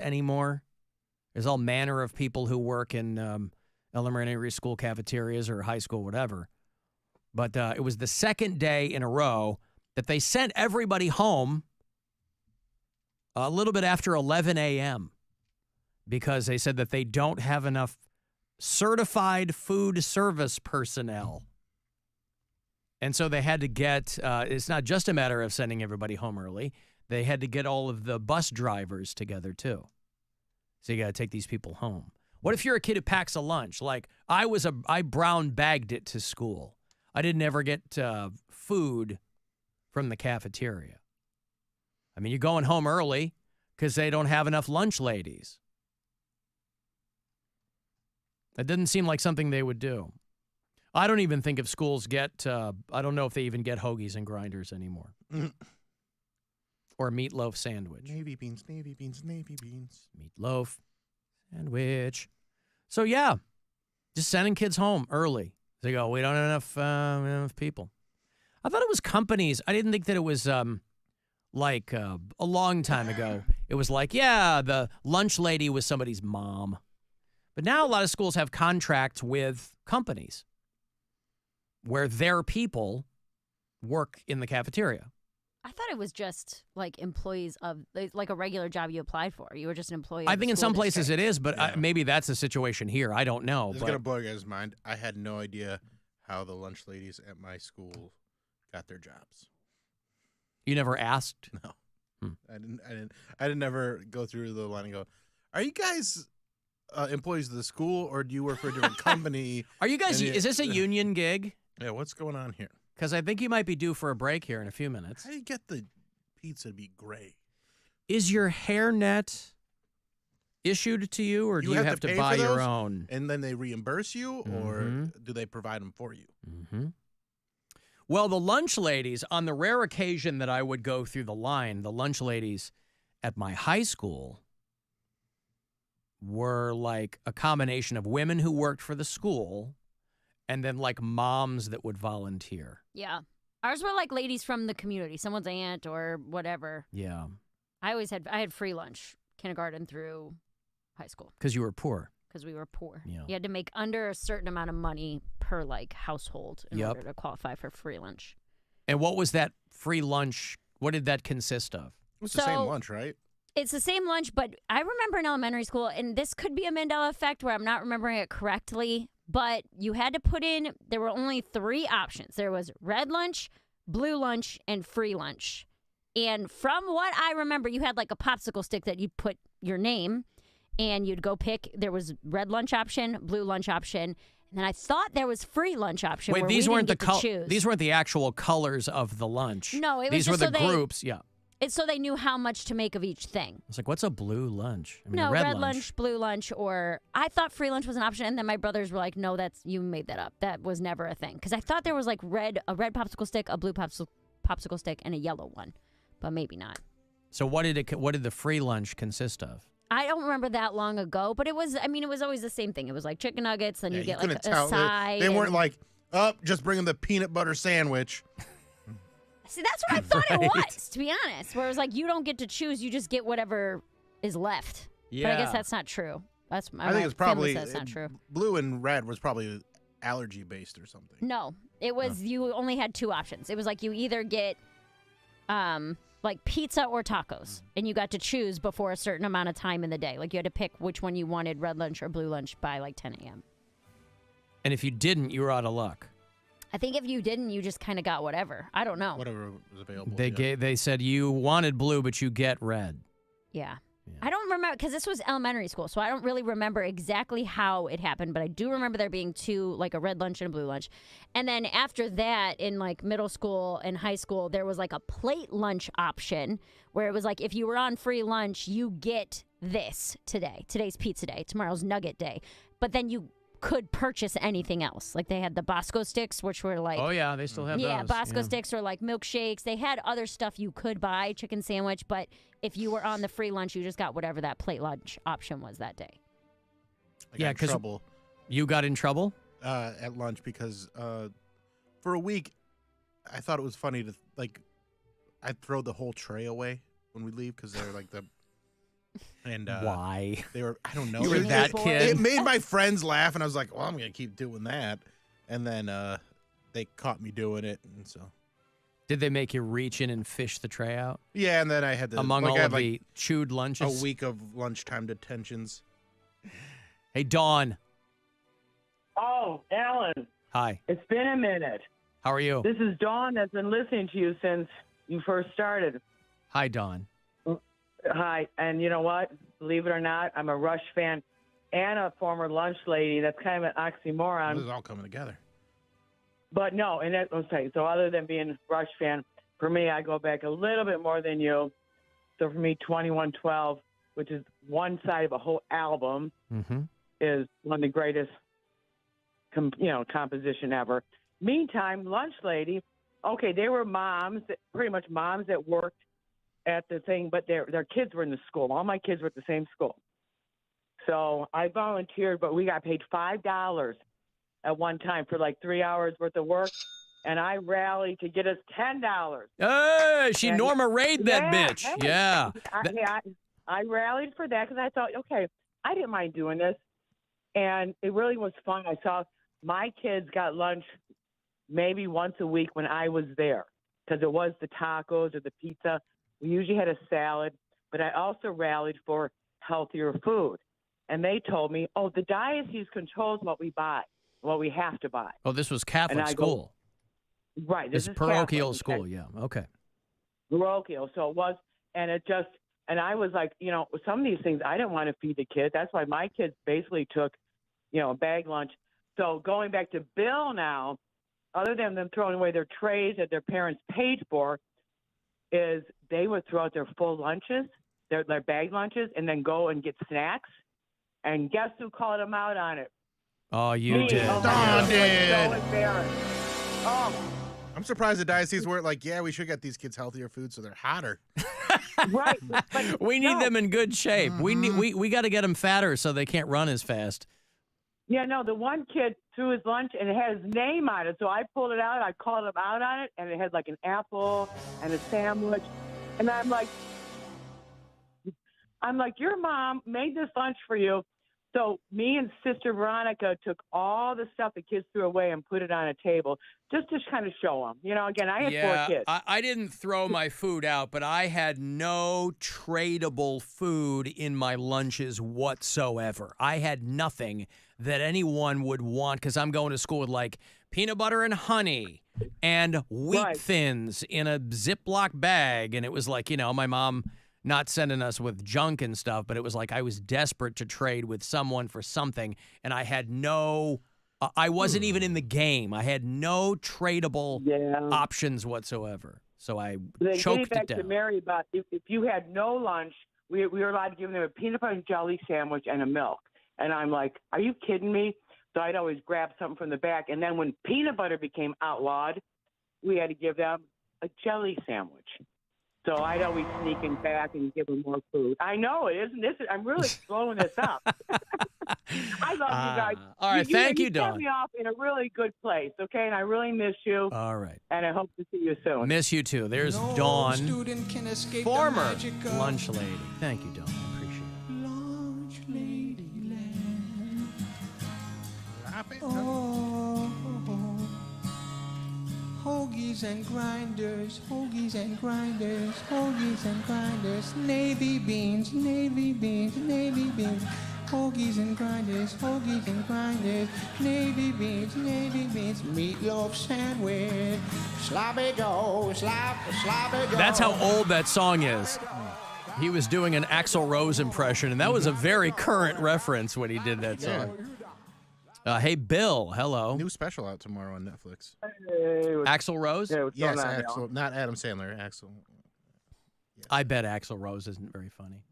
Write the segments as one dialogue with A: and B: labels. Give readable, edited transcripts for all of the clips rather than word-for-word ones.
A: anymore. There's all manner of people who work in elementary school cafeterias or high school, whatever. But it was the second day in a row that they sent everybody home a little bit after 11 a.m. because they said that they don't have enough certified food service personnel. And so they had to get, it's not just a matter of sending everybody home early. They had to get all of the bus drivers together, too. So you got to take these people home. What if you're a kid who packs a lunch? Like, I brown bagged it to school. I didn't ever get food from the cafeteria. I mean, you're going home early because they don't have enough lunch ladies. That doesn't seem like something they would do. I don't even think if schools get, I don't know if they even get hoagies and grinders anymore. Or a meatloaf sandwich.
B: Navy beans, navy beans, navy beans.
A: Meatloaf sandwich. So, yeah, just sending kids home early. They go, we don't have enough people. I thought it was companies. I didn't think that it was like a long time ago. It was like, yeah, the lunch lady was somebody's mom. But now a lot of schools have contracts with companies where their people work in the cafeteria.
C: I thought it was just like employees of, like a regular job you applied for. You were just an employee.
A: I think in some places it is, but maybe that's the situation here. I don't know.
B: It's going to blow you guys' mind. I had no idea how the lunch ladies at my school got their jobs.
A: You never asked?
B: No. I didn't ever go through the line and go, are you guys employees of the school or do you work for a different company?
A: Are you guys, is this a union gig?
B: Yeah, what's going on here?
A: Because I think you might be due for a break here in a few minutes.
B: How do you get the pizza to be gray?
A: Is your hairnet issued to you, or do you have to buy your own?
B: And then they reimburse you, or do they provide them for you?
A: Mm-hmm. Well, the lunch ladies, on the rare occasion that I would go through the line, the lunch ladies at my high school were like a combination of women who worked for the school and then like moms that would volunteer.
C: Yeah. Ours were like ladies from the community, someone's aunt or whatever.
A: Yeah.
C: I had free lunch, kindergarten through high school.
A: Because you were poor.
C: Because we were poor.
A: Yeah.
C: You had to make under a certain amount of money per like household in order to qualify for free lunch.
A: And what was that free lunch? What did that consist of?
B: It's the same lunch, right?
C: It's the same lunch, but I remember in elementary school, and this could be a Mandela effect where I'm not remembering it correctly, but you had to put in, there were only 3 options. There was red lunch, blue lunch, and free lunch. And from what I remember, you had like a popsicle stick that you'd put your name, and you'd go pick, there was red lunch option, blue lunch option, and then I thought there was free lunch option.
A: Wait,
C: where
A: these
C: we
A: weren't
C: didn't get to choose.
A: These weren't the actual colors of the lunch.
C: No, it was
A: these
C: just
A: were
C: so
A: the groups. Yeah.
C: It's so they knew how much to make of each thing.
A: It's like, what's a blue lunch? I mean,
C: No,
A: a
C: red lunch, blue lunch, or I thought free lunch was an option, and then my brothers were like, "No, you made that up. That was never a thing." Because I thought there was like a red popsicle stick, a blue popsicle stick, and a yellow one, but maybe not.
A: So what did the free lunch consist of?
C: I don't remember that long ago, but it was always the same thing. It was like chicken nuggets, then you get like a side.
B: They weren't like, just bring them the peanut butter sandwich.
C: See, that's what I thought it was, to be honest. Where it was like, you don't get to choose, you just get whatever is left.
A: Yeah.
C: But I guess that's not true. I
B: think it's probably
C: that's not true.
B: Blue and red was probably allergy based or something.
C: No, it was you only had 2 options. It was like you either get like pizza or tacos, and you got to choose before a certain amount of time in the day. Like you had to pick which one you wanted, red lunch or blue lunch, by like 10 a.m.
A: And if you didn't, you were out of luck.
C: I think if you didn't, you just kind of got whatever. I don't know.
B: Whatever was available.
A: They said you wanted blue, but you get red.
C: Yeah. I don't remember, because this was elementary school, so I don't really remember exactly how it happened, but I do remember there being 2, like a red lunch and a blue lunch. And then after that, in like middle school and high school, there was like a plate lunch option where it was like, if you were on free lunch, you get this today. Today's pizza day. Tomorrow's nugget day. But then you could purchase anything else. Like they had the Bosco sticks, which were like...
A: Oh, yeah, they still have those.
C: Yeah, Bosco sticks or like milkshakes. They had other stuff you could buy, chicken sandwich, but if you were on the free lunch, you just got whatever that plate lunch option was that day.
B: I got in trouble.
A: You got in trouble?
B: At lunch because for a week, I thought it was funny to, like, I'd throw the whole tray away when we leave because they're like And
A: Why?
B: they were, I don't know.
A: You were that kid.
B: It made my friends laugh, and I was like, well, I'm going to keep doing that. And then they caught me doing it, and so.
A: Did they make you reach in and fish the tray out?
B: Yeah, and then I had to.
A: Among
B: like,
A: all
B: I
A: of
B: had,
A: the chewed lunches?
B: a week of lunchtime detentions.
A: Hey, Dawn.
D: Oh, Alan,
A: Hi.
D: it's been a minute.
A: How are you?
D: This is Dawn that's been listening to you since you first started.
A: Hi, Dawn.
D: Hi, and you know what? Believe it or not, I'm a Rush fan and a former lunch lady. That's kind of an
B: This
D: oxymoron.
B: is all coming together.
D: But no, and that was saying, so other than being a Rush fan, for me, I go back a little bit more than you. So for me, 2112, which is one side of a whole album,
A: Mm-hmm.
D: is one of the greatest, composition ever. Meantime, Lunch Lady, okay, they were moms, pretty much moms that worked at the thing, but their kids were in the school. All my kids were at the same school. So I volunteered, but we got paid $5 at one time for like 3 hours worth of work, and I rallied to get us $10.
A: Hey, she
D: And-
A: Norma Raid that
D: Yeah,
A: bitch.
D: hey.
A: Yeah.
D: I rallied for that because I thought, okay, I didn't mind doing this, and it really was fun. I saw my kids got lunch maybe once a week when I was there because it was the tacos or the pizza. We usually had a salad, but I also rallied for healthier food. And they told me, oh, the diocese controls what we buy, what we have to buy.
A: Oh, this was Catholic
D: And I go,
A: school.
D: Right.
A: This
D: This is
A: parochial
D: Catholic,
A: school.
D: okay?
A: Yeah. Okay.
D: Parochial. So it was, and it just, and I was like, some of these things I didn't want to feed the kids. That's why my kids basically took, a bag lunch. So going back to Bill now, other than them throwing away their trays that their parents paid for, is they would throw out their full lunches, their bag lunches, and then go and get snacks. And guess who called them out on it?
A: Oh, you
D: Me.
A: did.
D: Oh,
B: Dawn
D: my God,
B: did.
D: I was so embarrassed. Oh,
B: I'm surprised the diocese weren't like, yeah, we should get these kids healthier food so they're hotter.
D: right. But
A: We need
D: no.
A: them in good shape. We got to get them fatter so they can't run as fast.
D: Yeah, no, the one kid threw his lunch and it had his name on it. So I pulled it out. I called him out on it, and it had like an apple and a sandwich. And I'm like, your mom made this lunch for you. So me and Sister Veronica took all the stuff the kids threw away and put it on a table just to kind of show them. Again, I had
A: Yeah,
D: 4 kids.
A: I didn't throw my food out, but I had no tradable food in my lunches whatsoever. I had nothing that anyone would want because I'm going to school with like peanut butter and honey and wheat
D: Right.
A: thins in a Ziploc bag. And it was like, my mom not sending us with junk and stuff, but it was like I was desperate to trade with someone for something, and I had no I wasn't even in the game. I had no tradable
D: Yeah.
A: options whatsoever. So I
D: Then getting
A: choked
D: back
A: it down.
D: to Mary about if you had no lunch, we were allowed to give them a peanut butter and jelly sandwich and a milk. And I'm like, are you kidding me? So I'd always grab something from the back. And then when peanut butter became outlawed, we had to give them a jelly sandwich. So I'd always sneak in back and give them more food. I know it isn't. I'm really blowing this up. I love you guys.
A: All right, thank you,
D: set
A: Dawn.
D: me off in a really good place, okay? And I really miss you,
A: All right.
D: and I hope to see you soon.
A: Miss you too. There's
E: No
A: Dawn,
E: student can escape the
A: former
E: magic of
A: lunch lady. Thank you, Dawn. I appreciate it.
E: Lunch lady land.
B: Laughing?
E: Oh, hoagies and grinders, hoagies and grinders, hoagies and grinders, navy beans, navy beans, navy beans. Hoagies and grinders, hoagies and grinders, navy beans, meatloaf sandwich, sloppy go, sloppy go.
A: That's how old that song is. He was doing an Axl Rose impression, and that was a very current reference when he did that song. Hey, Bill. Hello.
B: New special out tomorrow on Netflix.
D: Hey,
A: Axl Rose?
D: what's
B: Yes,
D: going on,
B: Axel, not Adam Sandler. Axel.
A: I bet Axl Rose isn't very funny.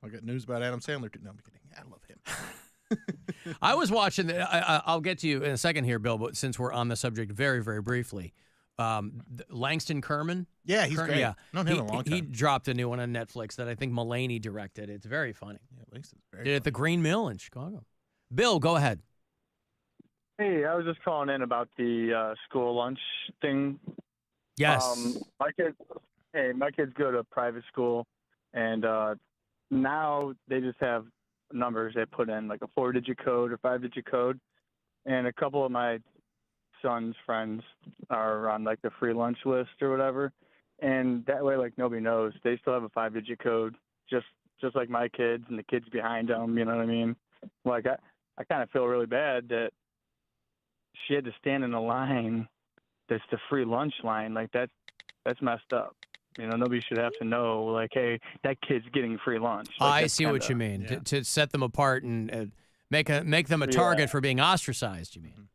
B: I got news about Adam Sandler. No, I'm kidding. I love him.
A: I was watching. I'll get to you in a second here, Bill. But since we're on the subject, very, very briefly, Langston Kerman.
B: Yeah, he's great.
A: Yeah,
B: Known him a long
A: He
B: time.
A: dropped a new one on Netflix that I think Mulaney directed. It's very funny.
B: Yeah, Langston's very
A: Did it at the
B: funny.
A: Green Mill in Chicago. Bill, go ahead.
F: Hey, I was just calling in about the school lunch thing.
A: Yes.
F: My kids go to private school, and now they just have numbers they put in, like a 4-digit code or 5-digit code. And a couple of my son's friends are on like the free lunch list or whatever. And that way, like, nobody knows. They still have a 5-digit code, just like my kids and the kids behind them. You know what I mean? Like, I kind of feel really bad that she had to stand in a line that's the free lunch line. Like, that's messed up. You know, nobody should have to know, like, hey, that kid's getting free lunch. Like,
A: I
F: that's
A: see what
F: kinda-
A: you mean.
B: yeah.
A: To set them apart and make them a target for being ostracized, you mean?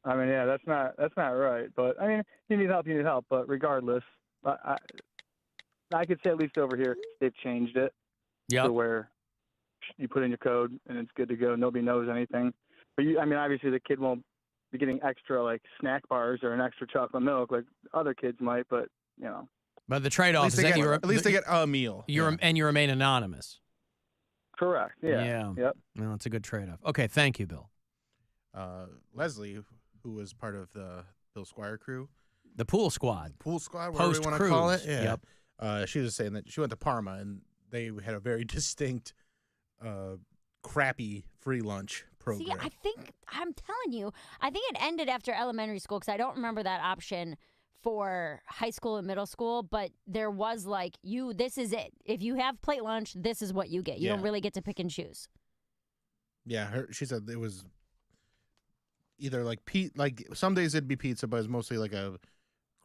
F: I mean, yeah, that's not right. But I mean, you need help. But regardless, I could say at least over here they've changed it
A: Yep.
F: to where you put in your code and it's good to go. Nobody knows anything. But I mean, obviously the kid won't be getting extra like snack bars or an extra chocolate milk like other kids might. But you know,
A: But the
B: At
A: trade-off
B: least,
A: is
B: they
A: that
B: get, at least they get a meal.
A: and you remain anonymous.
F: correct. Yeah. Yep.
A: Well, it's a good trade-off. Okay, thank you, Bill.
B: Leslie, who was part of the Bill Squire crew,
A: The pool squad.
B: pool squad, whatever you want to call it.
A: Post-cruise.
B: Yeah.
A: Yep.
B: She was saying that she went to Parma and they had a very distinct, crappy free lunch program.
C: See, I'm telling you, I think it ended after elementary school because I don't remember that option for high school and middle school, but there was like, this is it. If you have plate lunch, this is what you get. You don't
B: Yeah.
C: really get to pick and choose.
B: Yeah, she said it was either like some days it'd be pizza, but it was mostly like a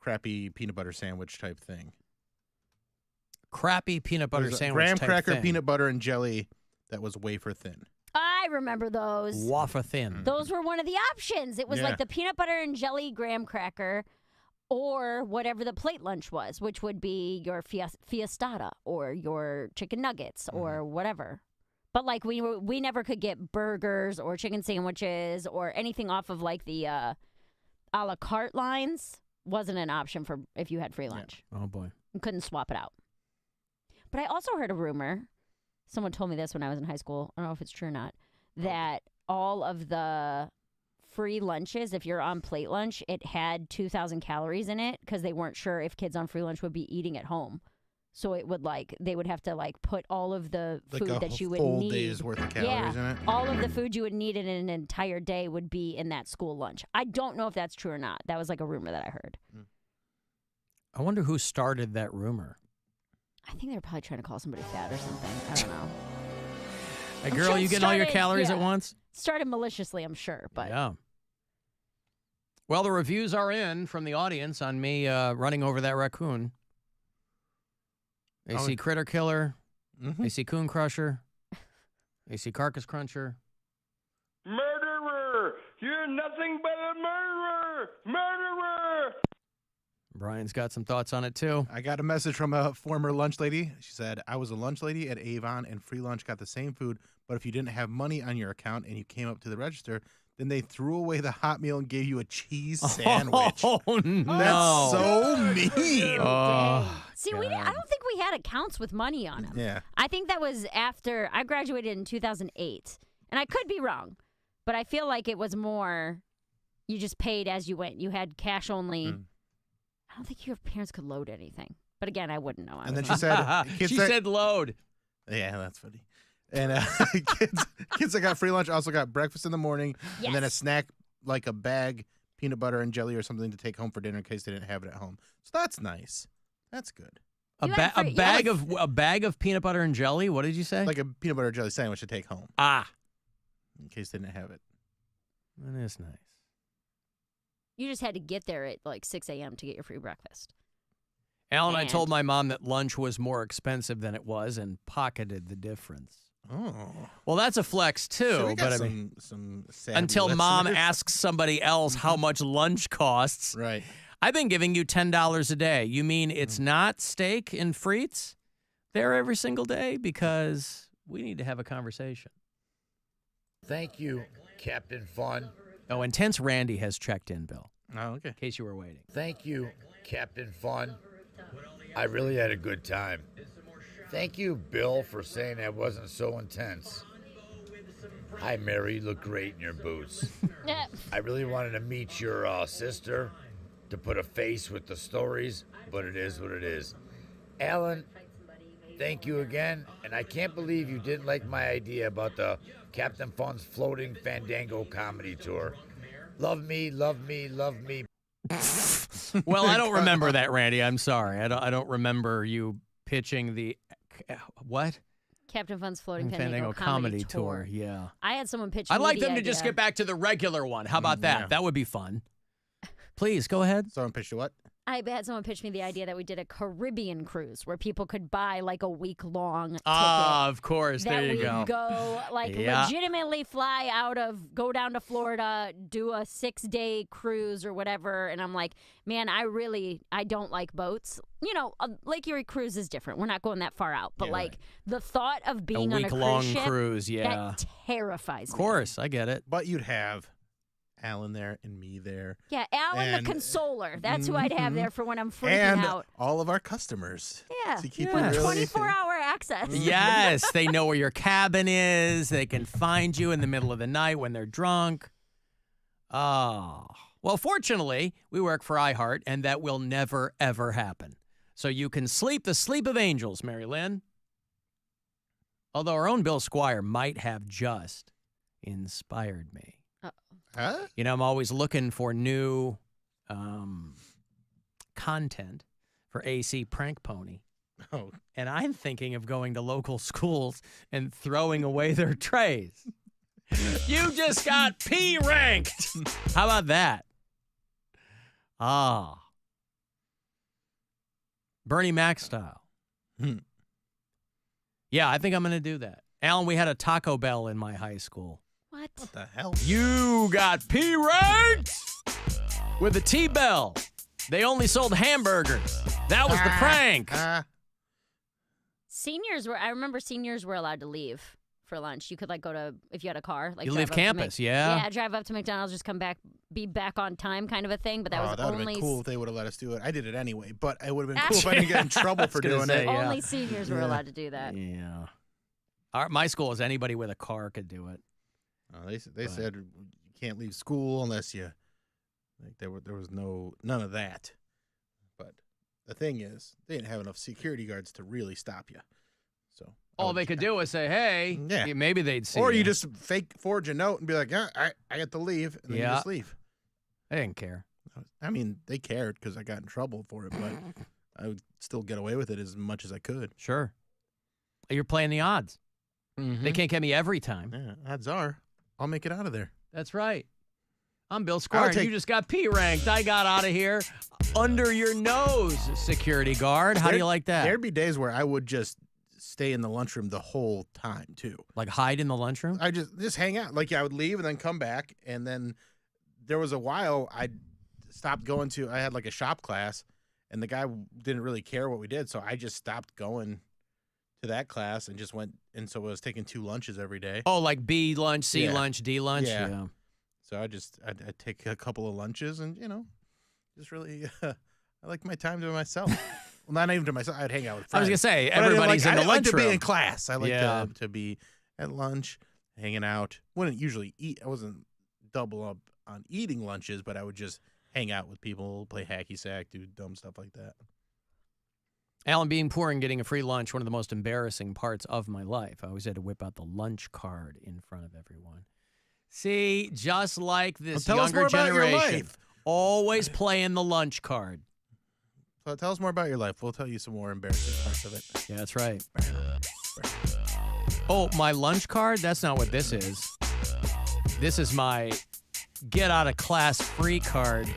B: crappy peanut butter sandwich type thing.
A: Crappy peanut butter
B: It was a
A: sandwich
B: graham
A: type
B: cracker,
A: thing.
B: peanut butter, and jelly that was wafer thin.
C: I remember those.
A: Wafer thin.
C: Those were one of the options. It was
B: Yeah.
C: like the peanut butter and jelly graham cracker or whatever the plate lunch was, which would be your fiestada or your chicken nuggets or whatever. But like we never could get burgers or chicken sandwiches or anything off of like the a la carte lines. Wasn't an option for if you had free lunch.
A: Oh, boy.
C: You couldn't swap it out. But I also heard a rumor. Someone told me this when I was in high school. I don't know if it's true or not. That all of the free lunches, if you're on plate lunch, it had 2,000 calories in it because they weren't sure if kids on free lunch would be eating at home. So it would they would have to put all of the
B: Like
C: food
B: a
C: that you would
B: full
C: need.
B: day's worth of calories in it.
C: All of the food you would need in an entire day would be in that school lunch. I don't know if that's true or not. That was like a rumor that I heard.
A: I wonder who started that rumor.
C: I think they were probably trying to call somebody fat or something. I don't know.
A: Hey,
C: I'm
A: girl,
C: sure it
A: you getting all your
C: started-
A: calories
C: yeah.
A: at once?
C: Started maliciously, I'm sure, but
A: Yeah. Well, the reviews are in from the audience on me running over that raccoon. They
B: Oh.
A: see Critter Killer.
B: Mm-hmm.
A: They see Coon Crusher. They see Carcass Cruncher.
G: Murderer! You're nothing but a murderer! Murderer!
A: Brian's got some thoughts on it, too.
B: I got a message from a former lunch lady. She said, I was a lunch lady at Avon and free lunch got the same food, but if you didn't have money on your account and you came up to the register, then they threw away the hot meal and gave you a cheese sandwich.
A: Oh, no.
B: That's so mean.
A: Oh,
C: see, I don't think we had accounts with money on them.
B: Yeah.
C: I think that was after I graduated in 2008, and I could be wrong, but I feel like it was more. You just paid as you went. You had cash only. I don't think your parents could load anything. But again, I wouldn't know.
B: And then she said,
A: she said load.
B: Yeah, that's funny. And kids that got free lunch also got breakfast in the morning and then a
C: Yes.
B: snack like a bag, peanut butter and jelly or something to take home for dinner in case they didn't have it at home. So that's nice. That's good.
A: A,
C: You had free-
A: a bag of peanut butter and jelly? What did you say?
B: Like a peanut butter jelly sandwich to take home in case they didn't have it.
A: That is nice.
C: You just had to get there at like 6 a.m. to get your free breakfast.
A: Alan, I
C: And-
A: told my mom that lunch was more expensive than it was and pocketed the difference.
B: Oh.
A: Well, that's a flex, too.
B: So we got
A: but I mean,
B: some savvy
A: until mom
B: listeners.
A: asks somebody else how much lunch costs.
B: Right.
A: I've been giving you $10 a day. You mean it's not steak and frites there every single day? Because we need to have a conversation.
H: Thank you, Captain Fun.
A: Oh, Intense Randy has checked in, Bill,
B: Oh, okay.
A: in case you were waiting.
H: Thank you, Captain Fun. I really had a good time. Thank you, Bill, for saying that wasn't so intense. Hi, Mary. You look great in your boots. I really wanted to meet your sister to put a face with the stories, but it is what it is. Alan, Thank you again, and I can't believe you didn't like my idea about the Captain Fun's floating Fandango comedy tour. Love me, love me, love me.
A: Well, I don't remember that, Randy. I'm sorry. I don't remember you pitching the what?
C: Captain Fun's Floating
A: Fandango
C: Comedy
A: Tour. Yeah.
C: I had someone pitch
A: I'd
C: me
A: like
C: the
A: them to
C: idea.
A: just get back to the regular one. How about that?
B: Yeah.
A: That would be fun. Please go ahead.
B: Someone pitched you what?
C: I had someone pitch me the idea that we did a Caribbean cruise where people could buy like a week-long ticket.
A: Of course.
C: That
A: There you
C: we
A: go.
C: go, like,
A: Yeah.
C: legitimately go down to Florida, do a 6-day cruise or whatever. And I'm like, man, I don't like boats. You know, Lake Erie cruise is different. We're not going that far out. But,
B: Yeah,
C: like, the thought of being on a
A: week-long
C: cruise ship,
A: cruise, yeah.
C: that terrifies
A: Of
C: me.
A: course, I get it.
B: But you'd have Alan there and me there.
C: Yeah, Alan
B: And-
C: the consoler. That's who I'd have there for when I'm freaking
B: and
C: out.
B: all of our customers.
C: Yeah,
B: To keep
A: Yeah.
B: it really
C: 24-hour access.
A: Yes, they know where your cabin is. They can find you in the middle of the night when they're drunk. Oh. Well, fortunately, we work for iHeart, and that will never, ever happen. So you can sleep the sleep of angels, Mary Lynn. Although our own Bill Squire might have just inspired me.
B: Huh?
A: You know, I'm always looking for new content for AC Prank Pony.
B: Oh,
A: And I'm thinking of going to local schools and throwing away their trays. You just got P ranked. How about that? Ah. Bernie Mac style.
B: Hmm.
A: Yeah, I think I'm going to do that. Alan, we had a Taco Bell in my high school.
C: What?
B: what the hell?
A: You got P ranked with a T-Bell. They only sold hamburgers. That was the prank.
C: I remember seniors were allowed to leave for lunch. You could like go to, if you had a car, like
A: You
C: drive
A: leave
C: up to
A: campus, yeah.
C: Yeah, drive up to McDonald's, just come back, be back on time kind of a thing. But that was
B: that would have
C: only
B: been cool if they would have let us do it. I did it anyway, but it would have been cool if I didn't get in trouble for
A: gonna
B: doing
A: say,
B: it.
A: yeah.
C: only seniors were
B: Yeah.
C: allowed to do that.
A: Yeah. My school is anybody with a car could do it.
B: They said you can't leave school unless you like there was none of that. But the thing is, they didn't have enough security guards to really stop you. So
A: All they could do is say, hey,
B: Yeah.
A: maybe they'd see
B: or you
A: you.
B: just forge a note and be like, yeah, I get to leave, and then you
A: Yeah.
B: just leave.
A: They didn't care.
B: I mean, they cared because I got in trouble for it, but I would still get away with it as much as I could.
A: Sure. You're playing the odds. They can't get me every time.
B: Yeah, odds are I'll make it out of there.
A: That's right. I'm Bill Squire. and
B: take-
A: You just got P ranked. I got out of here under your nose, security guard. How do you like that?
B: There'd be days where I would just stay in the lunchroom the whole time too.
A: Like hide in the lunchroom?
B: I just hang out. Like I would leave and then come back, and then there was a while I stopped going to. I had like a shop class, and the guy didn't really care what we did, so I just stopped going to that class and just went. And so I was taking 2 lunches every day.
A: Oh, like B lunch, C
B: Yeah.
A: lunch, D lunch?
B: Yeah. So I'd take a couple of lunches, and just really I like my time to myself. Well, not even to myself. I'd hang out with
A: I was
B: friends.
A: going to say,
B: But I didn't
A: everybody's
B: like,
A: in the
B: I didn't like to
A: lunchroom.
B: be in class. I like
A: Yeah.
B: to be at lunch, hanging out. Wouldn't usually eat. I wasn't double up on eating lunches, but I would just hang out with people, play hacky sack, do dumb stuff like that.
A: Alan, being poor and getting a free lunch, one of the most embarrassing parts of my life. I always had to whip out the lunch card in front of everyone. See, just like this
B: Well, tell us
A: younger
B: more about your
A: generation,
B: life.
A: always playing the lunch card.
B: So tell us more about your life. We'll tell you some more embarrassing parts of it.
A: Yeah, that's right. Oh, my lunch card? That's not what this is. This is my get out of class free card.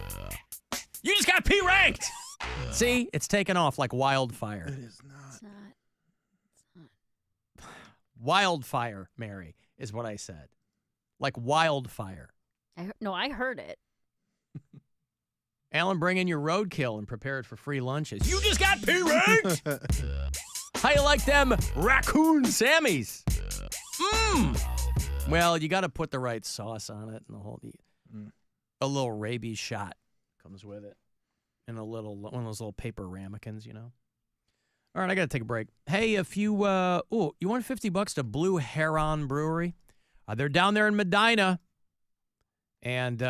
A: You just got P ranked. See, it's taken off like wildfire.
B: It is not.
C: It's not.
A: Wildfire, Mary, is what I said. Like wildfire.
C: I heard it.
A: Alan, bring in your roadkill and prepare it for free lunches. You just got P ranked. How you like them raccoon Sammies? Well, you got to put the right sauce on it and the whole. A little rabies shot comes with it, and one of those little paper ramekins, All right, I got to take a break. Hey, if you you want $50 to Blue Heron Brewery? They're down there in Medina, and